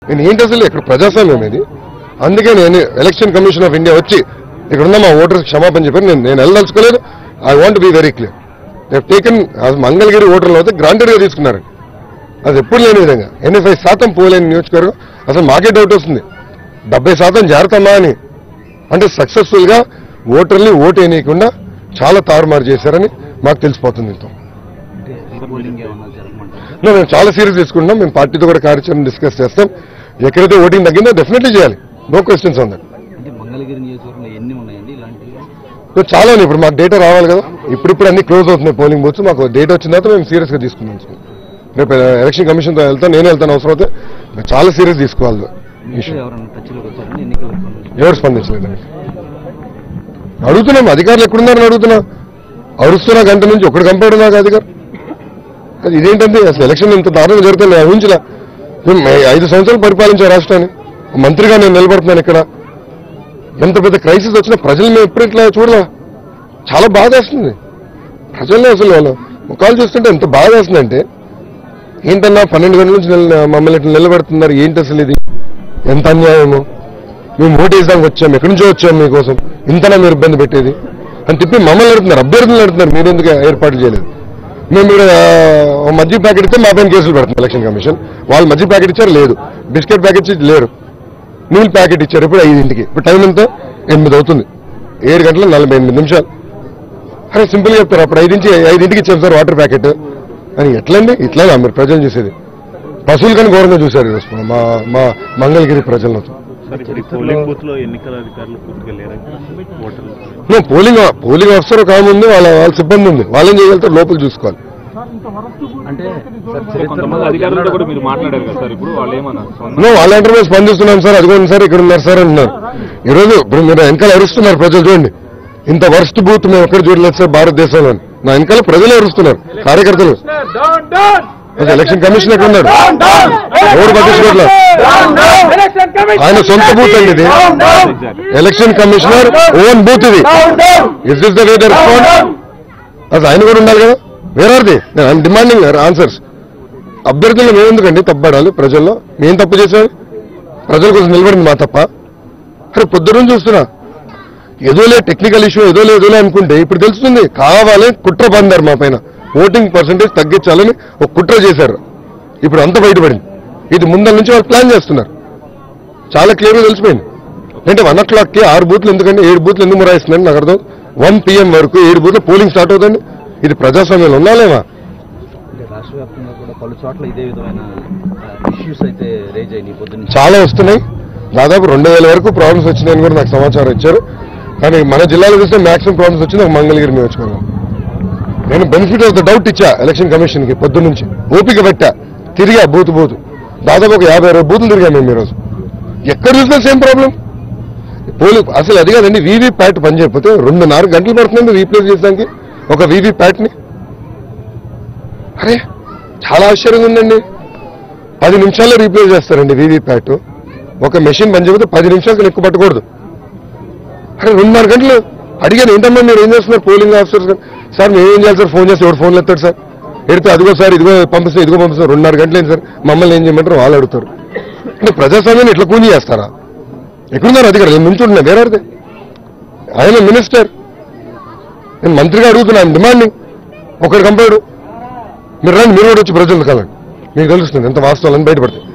నేను ఏంటి అసలు ఇక్కడ ప్రజాస్వామ్యం ఇది. అందుకే నేను ఎలక్షన్ కమిషన్ ఆఫ్ ఇండియా వచ్చి ఇక్కడున్న మా ఓటర్స్ క్షమాపణ చెప్పాను. నేను వెళ్ళదలుచుకోలేదు. I want be very clear. They taken Mangalagiri ఓటర్లు అయితే గ్రాంటెడ్గా తీసుకున్నారు. అది ఎప్పుడు లేని విధంగా 85% పోలేని నియోజకవర్గం. అసలు మాకే డౌట్ వస్తుంది 70% జారుతామా అని. అంటే సక్సెస్ఫుల్గా ఓటర్ని ఓటు వేయకుండా చాలా తారుమారు చేశారని మాకు తెలిసిపోతుంది. మేము చాలా సీరియస్ తీసుకుంటున్నాం. మేము పార్టీతో కూడా కార్యాచరణ డిస్కస్ చేస్తాం. ఎక్కడైతే ఓటింగ్ తగ్గిందో డెఫినెట్లీ చేయాలి. No questions on that. చాలా ఉన్నాయి. ఇప్పుడు మాకు డేటా రావాలి కదా. ఇప్పుడు అన్ని క్లోజ్ అవుతున్నాయి పోలింగ్ బూత్స్. మాకు డేటా వచ్చిన తర్వాత మేము సీరియస్గా తీసుకున్నాం. రేపు ఎలక్షన్ కమిషన్తో వెళ్తాను, నేను వెళ్తాను. అవసరం అయితే చాలా సీరియస్ తీసుకోవాలి. ఎవరు స్పందించలేదండి. అడుగుతున్నాం అధికారులు ఎక్కడున్నారని అడుగుతున్నా. అరుస్తున్నా గంట నుంచి ఒకటి కంపాడు నాకు అధికారు. ఇదేంటంటే అసలు ఎలక్షన్ ఇంత దారుణంగా జరుగుతుంది ఊహించలా. మేము 5 సంవత్సరాలు పరిపాలించే రాష్ట్రాన్ని మంత్రిగా నేను నిలబడుతున్నాను. ఇక్కడ ఎంత పెద్ద క్రైసిస్ వచ్చినా ప్రజలు మేము ఎప్పుడు ఇట్లా చూడలా. చాలా బాధ వేస్తుంది ప్రజల్లో. అసలు వాళ్ళు ముఖాలు చూస్తుంటే ఎంత బాధ వేస్తుందంటే ఏంటన్నా 12 గంటల నుంచి మమ్మల్ని ఇట్లా నిలబెడుతున్నారు. ఏంటి అసలు ఇది? ఎంత అన్యాయము. మేము ఓటు వేసానికి వచ్చాం, ఎక్కడి నుంచో వచ్చాం మీకోసం, ఇంతనా మీరు ఇబ్బంది పెట్టేది అని చెప్పి మమ్మల్ని అడుగుతున్నారు. అభ్యర్థులు అడుగుతున్నారు మీరు ఎందుకు ఏర్పాటు చేయలేదు. మేము ఇక్కడ మజ్జిగ ప్యాకెట్ ఇస్తే మా పైన కేసులు పెడుతుంది ఎలక్షన్ కమిషన్. వాళ్ళు మజ్జిగ ప్యాకెట్ ఇచ్చారు లేదు, బిస్కెట్ ప్యాకెట్ లేరు, నీళ్ళు ప్యాకెట్ ఇచ్చారు. ఇప్పుడు 5ంటికి. ఇప్పుడు టైం ఎంత 8 అవుతుంది. 7 గంటల 48 నిమిషాలు. అరే సింపుల్గా చెప్తారు. అప్పుడు 5ంటికి ఇచ్చాం సార్ వాటర్ ప్యాకెట్ అని. ఎట్లండి? ఇట్లా మీరు ప్రజలు చూసేది. పశువులు కానీ ఘోరంగా చూశారు ఈరోజు మా మంగళగిరి ప్రజలను. పోలింగ్ ఆఫీసర్ ఒక ఆమె ఉంది, వాళ్ళ సిబ్బంది ఉంది. వాళ్ళేం చేయగలుగుతారు? లోపల చూసుకోవాలి. వాళ్ళంటే మేము స్పందిస్తున్నాం సార్, అదిగోండి సార్ ఇక్కడ ఉన్నారు సార్ అంటున్నారు. ఈరోజు ఇప్పుడు మీరు వెనకాల అరుస్తున్నారు ప్రజలు. చూడండి ఇంత వర్స్ట్ బూత్ మేము ఎక్కడ చూడలేదు సార్ భారతదేశంలో. నా వెనకాల ప్రజలు అరుస్తున్నారు, కార్యకర్తలు. ఎలక్షన్ కమిషన్ ఎక్కడ ఉన్నాడు? ఎవరు పట్టించుకోవట్లేదు. ఆయన సొంత బూత్ అండి ఇది. ఎలక్షన్ కమిషనర్ ఓన్ బూత్ ఇది. Is this the way they respond? అది ఆయన కూడా ఉండాలి కదా. Where are they? I'm demanding answers. అభ్యర్థులు మేమెందుకండి తప్పడాలి ప్రజల్లో? మేము తప్పు చేశారు? ప్రజల కోసం నిలబడింది మా తప్ప? అరే పొద్దున్న చూస్తున్నా ఏదోలే టెక్నికల్ ఇష్యూ ఏదోలే అనుకుంటే ఇప్పుడు తెలుస్తుంది కావాలి కుట్ర పందారు మా పైన. ఓటింగ్ పర్సెంటేజ్ తగ్గించాలని ఒక కుట్ర చేశారు. ఇప్పుడు అంతా బయటపడింది. ఇది ముందర నుంచి వాళ్ళు ప్లాన్ చేస్తున్నారు. చాలా క్లియర్గా తెలిసిపోయింది. అంటే 1 o'clockకి 6 బూత్లు ఎందుకంటే 7 బూత్లు ఎందుకు మురాయిస్తుందండి నాకు అర్థం. 1 PM వరకు 7 బూత్లు పోలింగ్ స్టార్ట్ అవుతుంది. ఇది ప్రజాస్వామ్యంలో ఉన్నాలేమా? చాలా వస్తున్నాయి. దాదాపు 2000 వరకు ప్రాబ్లమ్స్ వచ్చినాయని కూడా నాకు సమాచారం ఇచ్చారు. కానీ మన జిల్లాలో చూస్తే మాక్సిమం ప్రాబ్లమ్స్ వచ్చింది ఒక మంగళగిరి నియోజకవర్గం. నేను బెనిఫిట్ ఆఫ్ ద డౌట్ ఇచ్చా ఎలక్షన్ కమిషన్కి. పొద్దున్న నుంచి ఓపిక పెట్టా, తిరిగా బూత్ దాదాపు ఒక 50-60 బూతులు తిరిగా మేము ఈరోజు. ఎక్కడ చూసినా సేమ్ ప్రాబ్లం. అసలు అది కాదండి, వీవీప్యాట్ పని చేయకపోతే 2.5 గంటలు పడుతుందండి రీప్లేస్ చేసడానికి ఒక వీవీప్యాట్ని. అరే చాలా ఆశ్చర్యంగా ఉందండి. 10 నిమిషాల్లో రీప్లేస్ చేస్తారండి వీవీప్యాట్. ఒక మెషిన్ పని చేయకపోతే 10 నిమిషాలకు ఎక్కువ పట్టకూడదు. అరే 2.5 గంటలు అడిగాను. ఏంటమ్మా మీరు ఏం చేస్తున్నారు పోలింగ్ ఆఫీసర్స్? సార్ మేము ఏం చేయాలి సార్? ఫోన్ చేస్తే ఎవరు ఫోన్లు ఎత్తాడు సార్? ఎడితే అదిగో సార్ ఇదిగో పంపిస్తే 2.5 గంటలు ఏంటి సార్? మమ్మల్ని ఏం చేయమంటారు? వాళ్ళు అడుగుతారు. అంటే ప్రజాస్వామ్యాన్ని ఇట్లా కూని చేస్తారా? ఎక్కడున్నారు అధికారులు? నేను నుంచుంటున్నా. వేరే ఆయన మినిస్టర్, నేను మంత్రిగా అడుగుతున్నాను, డిమాండింగ్. ఒకటి కంపాడు మీరు రండి, మీరు కూడా వచ్చి ప్రజలు కలండి, మీకు తెలుస్తుంది ఎంత వాస్తవాలని బయటపడతాయి.